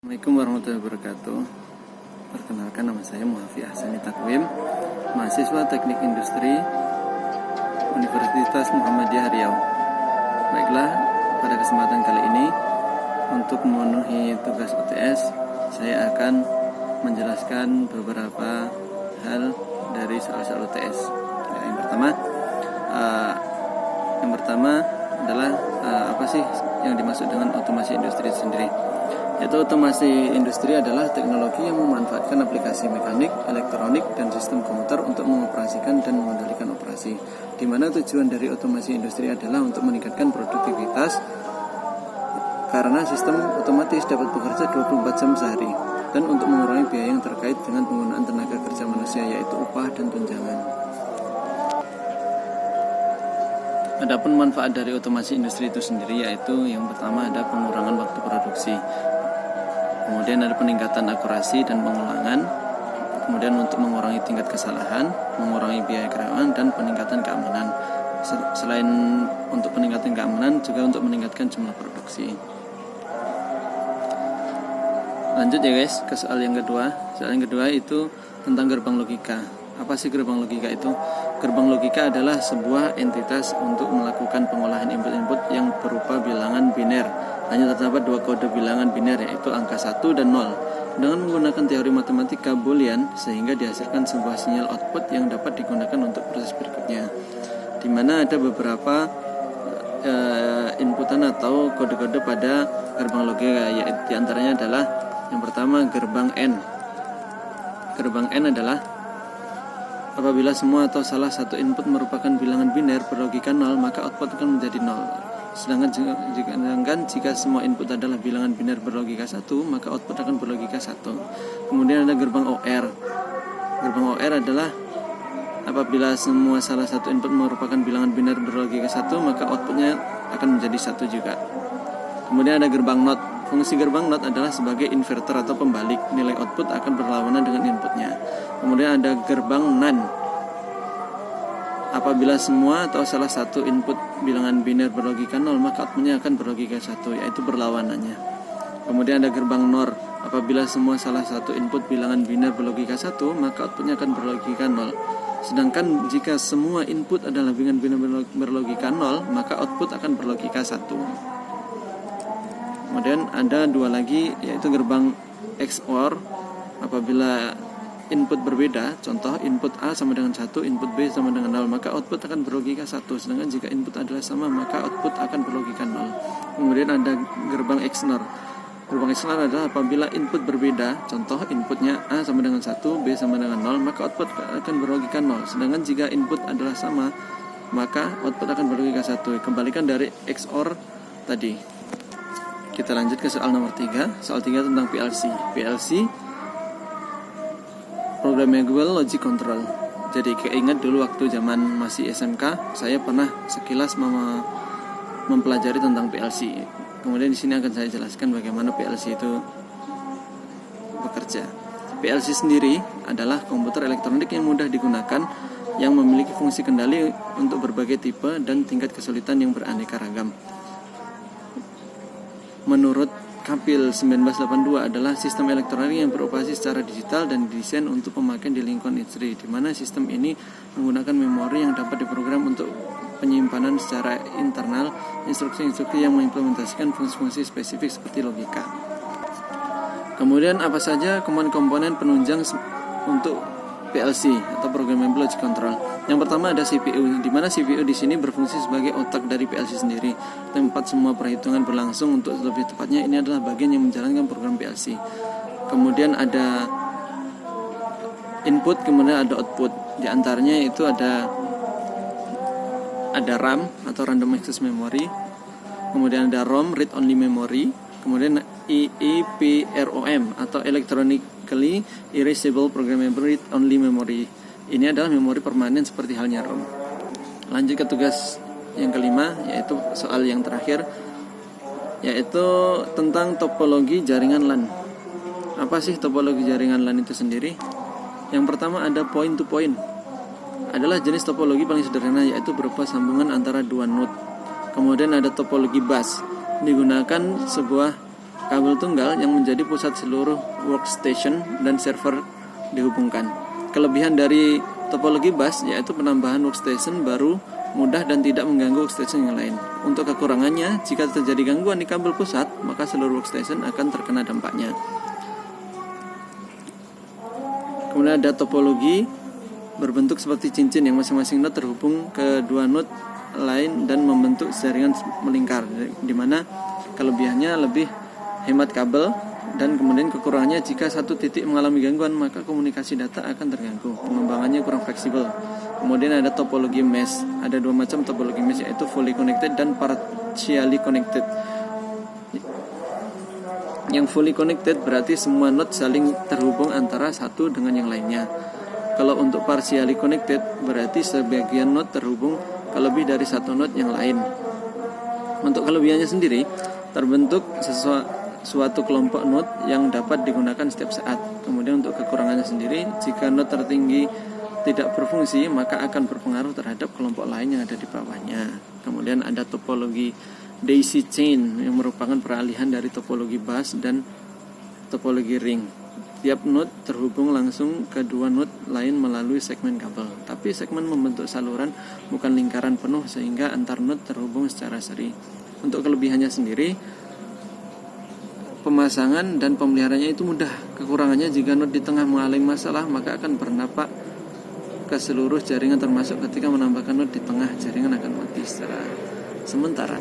Assalamualaikum warahmatullahi wabarakatuh. Perkenalkan, nama saya Muhafi Ahsani Takwim, mahasiswa Teknik Industri Universitas Muhammadiyah Riau. Baiklah, pada kesempatan kali ini untuk memenuhi tugas UTS, saya akan menjelaskan beberapa hal dari soal-soal UTS. Yang pertama adalah apa sih yang dimaksud dengan otomasi industri itu sendiri? Yaitu otomasi industri adalah teknologi yang memanfaatkan aplikasi mekanik, elektronik, dan sistem komputer untuk mengoperasikan dan mengendalikan operasi. Di mana tujuan dari otomasi industri adalah untuk meningkatkan produktivitas karena sistem otomatis dapat bekerja 24 jam sehari dan untuk mengurangi biaya yang terkait dengan penggunaan tenaga kerja manusia, yaitu upah dan tunjangan. Adapun manfaat dari otomasi industri itu sendiri, yaitu yang pertama ada pengurangan waktu produksi. Kemudian ada peningkatan akurasi dan pengulangan. Kemudian untuk mengurangi tingkat kesalahan, mengurangi biaya karyawan, dan peningkatan keamanan. Selain untuk peningkatan keamanan, juga untuk meningkatkan jumlah produksi. Lanjut ya guys, ke soal yang kedua. Soal yang kedua itu tentang gerbang logika. Apa sih gerbang logika itu? Gerbang logika adalah sebuah entitas untuk melakukan pengolahan input-input yang berupa bilangan biner. Hanya terdapat dua kode bilangan biner, yaitu angka 1 dan 0. Dengan menggunakan teori matematika Boolean, sehingga dihasilkan sebuah sinyal output yang dapat digunakan untuk proses berikutnya. Di mana ada beberapa inputan atau kode-kode pada gerbang logika, yaitu diantaranya adalah yang pertama gerbang N. Gerbang N adalah apabila semua atau salah satu input merupakan bilangan biner berlogika 0, maka output akan menjadi 0. Sedangkan jika semua input adalah bilangan biner berlogika 1, maka output akan berlogika 1. Kemudian ada gerbang OR. Gerbang OR adalah apabila semua salah satu input merupakan bilangan biner berlogika 1, maka outputnya akan menjadi 1 juga. Kemudian ada gerbang NOT. Fungsi gerbang NOT adalah sebagai inverter atau pembalik. Nilai output akan berlawanan dengan inputnya. Kemudian ada gerbang NAND. Apabila semua atau salah satu input bilangan biner berlogika 0, maka outputnya akan berlogika 1, yaitu berlawanannya. Kemudian ada gerbang NOR. Apabila semua salah satu input bilangan biner berlogika 1, maka outputnya akan berlogika 0. Sedangkan jika semua input adalah bilangan biner berlogika 0, maka output akan berlogika 1. Kemudian ada dua lagi, yaitu gerbang XOR. Apabila input berbeda, contoh input A sama dengan 1, input B sama dengan 0, maka output akan berlogika 1. Sedangkan jika input adalah sama, maka output akan berlogika 0. Kemudian ada gerbang XNOR. Gerbang XNOR adalah apabila input berbeda, contoh inputnya A sama dengan 1, B sama dengan 0, maka output akan berlogika 0. Sedangkan jika input adalah sama, maka output akan berlogika 1. Kembalikan dari XOR tadi. Kita lanjut ke soal nomor 3. Soal 3 tentang PLC. PLC, Programmable Logic Control. Jadi keingat dulu waktu zaman masih SMK, saya pernah sekilas mempelajari tentang PLC. Kemudian di sini akan saya jelaskan bagaimana PLC itu bekerja. PLC sendiri adalah komputer elektronik yang mudah digunakan, yang memiliki fungsi kendali untuk berbagai tipe dan tingkat kesulitan yang beraneka ragam. Menurut Kapil 1982 adalah sistem elektronik yang beroperasi secara digital dan didesain untuk pemakaian di lingkungan industri, di mana sistem ini menggunakan memori yang dapat diprogram untuk penyimpanan secara internal instruksi-instruksi yang mengimplementasikan fungsi-fungsi spesifik seperti logika. Kemudian apa saja komponen penunjang untuk PLC atau Programmable Logic Control? Yang pertama ada CPU, di mana CPU di sini berfungsi sebagai otak dari PLC sendiri, tempat semua perhitungan berlangsung. Untuk lebih tepatnya, ini adalah bagian yang menjalankan program PLC. Kemudian ada input, kemudian ada output. Di antaranya itu ada RAM atau Random Access Memory, kemudian ada ROM, Read Only Memory, kemudian EEPROM atau Electronically Erasable Programmable Read Only Memory. Ini adalah memori permanen seperti halnya ROM. Lanjut ke tugas yang kelima, yaitu soal yang terakhir, yaitu tentang topologi jaringan LAN. Apa sih topologi jaringan LAN itu sendiri? Yang pertama ada point to point. Adalah jenis topologi paling sederhana, yaitu berupa sambungan antara dua node. Kemudian ada topologi bus. Digunakan sebuah kabel tunggal yang menjadi pusat seluruh workstation dan server dihubungkan. Kelebihan dari topologi bus yaitu penambahan workstation baru mudah dan tidak mengganggu workstation yang lain. Untuk kekurangannya, jika terjadi gangguan di kabel pusat, maka seluruh workstation akan terkena dampaknya. Kemudian ada topologi berbentuk seperti cincin yang masing-masing node terhubung ke dua node lain dan membentuk jaringan melingkar, di mana kelebihannya lebih hemat kabel dan kemudian kekurangannya jika satu titik mengalami gangguan maka komunikasi data akan terganggu. Pengembangannya kurang fleksibel. Kemudian ada topologi mesh. Ada dua macam topologi mesh yaitu fully connected dan partially connected. Yang fully connected berarti semua node saling terhubung antara satu dengan yang lainnya. Kalau untuk partially connected berarti sebagian node terhubung ke lebih dari satu node yang lain. Untuk kelebihannya sendiri, terbentuk suatu kelompok node yang dapat digunakan setiap saat. Kemudian untuk kekurangannya sendiri, jika node tertinggi tidak berfungsi, maka akan berpengaruh terhadap kelompok lain yang ada di bawahnya. Kemudian ada topologi daisy chain yang merupakan peralihan dari topologi bus dan topologi ring. Tiap node terhubung langsung ke dua node lain melalui segmen kabel. Tapi segmen membentuk saluran bukan lingkaran penuh sehingga antar node terhubung secara seri. Untuk kelebihannya sendiri, pemasangan dan pemeliharaannya itu mudah. Kekurangannya jika node di tengah mengalami masalah maka akan berdampak ke seluruh jaringan termasuk ketika menambahkan node di tengah, jaringan akan mati secara sementara.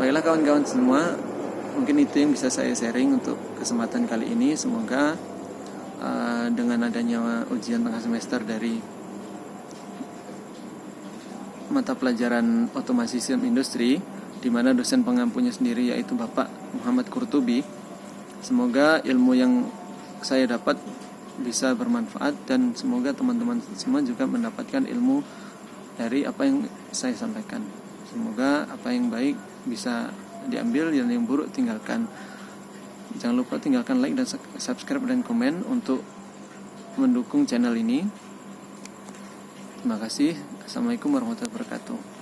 Baiklah kawan-kawan semua, mungkin itu yang bisa saya sharing untuk kesempatan kali ini. Semoga dengan adanya ujian tengah semester dari mata pelajaran otomasi sistem industri, di mana dosen pengampunya sendiri yaitu Bapak Muhammad Qurtubi, semoga ilmu yang saya dapat bisa bermanfaat dan semoga teman-teman semua juga mendapatkan ilmu dari apa yang saya sampaikan. Semoga apa yang baik bisa diambil dan yang buruk tinggalkan. Jangan lupa tinggalkan like dan subscribe dan komen untuk mendukung channel ini. Terima kasih. Assalamualaikum warahmatullahi wabarakatuh.